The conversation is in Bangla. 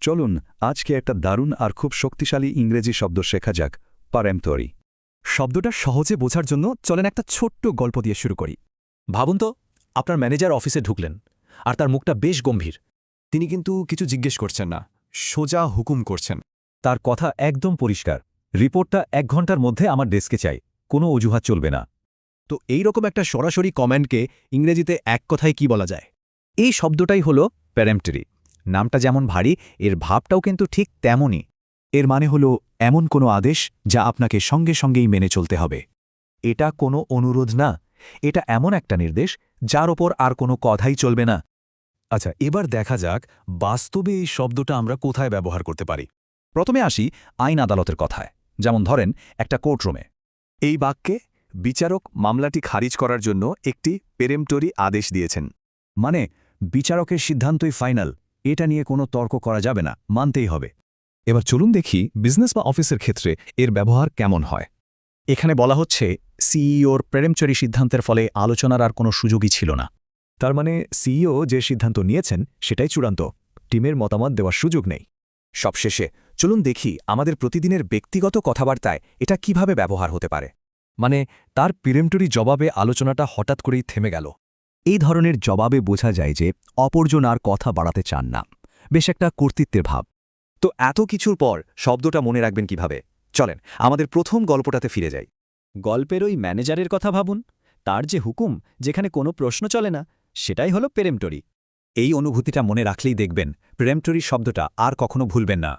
চলুন আজকে একটা দারুণ আর খুব শক্তিশালী ইংরেজি শব্দ শেখা যাক, পারেম্পটরি। শব্দটা সহজে বোঝার জন্য চলেন একটা ছোট্ট গল্প দিয়ে শুরু করি। ভাবুন তো, আপনার ম্যানেজার অফিসে ঢুকলেন আর তার মুখটা বেশ গম্ভীর। তিনি কিন্তু কিছু জিজ্ঞেস করছেন না, সোজা হুকুম করছেন। তার কথা একদম পরিষ্কার, রিপোর্টটা 1 ঘন্টার মধ্যে আমার ডেস্কে চাই, কোনো অজুহাত চলবে না। তো এই রকম একটা সরাসরি কমেন্টকে ইংরেজিতে এক কথায় কি বলা যায়? এই শব্দটাই হল প্যারেম্পটরি। নামটা যেমন ভারী, এর ভাবটাও কিন্তু ঠিক তেমনই। এর মানে হল এমন কোনো আদেশ যা আপনাকে সঙ্গে সঙ্গেই মেনে চলতে হবে। এটা কোনো অনুরোধ না, এটা এমন একটা নির্দেশ যার ওপর আর কোনো কথাই চলবে না। আচ্ছা, এবার দেখা যাক বাস্তবে এই শব্দটা আমরা কোথায় ব্যবহার করতে পারি। প্রথমে আসি আইন আদালতের কথায়। যেমন ধরেন একটা কোর্টরুমে। এই বাক্যে বিচারক মামলাটি খারিজ করার জন্য একটি পেরেম্পটরি আদেশ দিয়েছেন। মানে বিচারকের সিদ্ধান্তই ফাইনাল, এটা নিয়ে কোনো তর্ক করা যাবে না, মানতেই হবে। এবার চলুন দেখি বিজনেস বা অফিসের ক্ষেত্রে এর ব্যবহার কেমন হয়। এখানে বলা হচ্ছে সিইওর প্রেমচরি সিদ্ধান্তের ফলে আলোচনার আর কোনো সুযোগই ছিল না। তার মানে সিইও যে সিদ্ধান্ত নিয়েছেন সেটাই চূড়ান্ত, টিমের মতামত দেওয়ার সুযোগ নেই। সবশেষে চলুন দেখি আমাদের প্রতিদিনের ব্যক্তিগত কথাবার্তায় এটা কিভাবে ব্যবহার হতে পারে। মানে তার পেরেম্পটরি জবাবে আলোচনাটা হঠাৎ করেই থেমে গেল। এই ধরনের জবাবে বোঝা যায় যে অপরজন আর কথা বাড়াতে চান না, বেশ একটা কর্তৃত্বের ভাব। তো এত কিছুর পর শব্দটা মনে রাখবেন কিভাবে? চলেন আমাদের প্রথম গল্পটাতে ফিরে যাই। গল্পের ওই ম্যানেজারের কথা ভাবুন। তার যে হুকুম, যেখানে কোনো প্রশ্ন চলে না, সেটাই হলো পেরেম্পটরি। এই অনুভূতিটা মনে রাখলেই দেখবেন পেরেম্পটরি শব্দটা আর কখনো ভুলবেন না।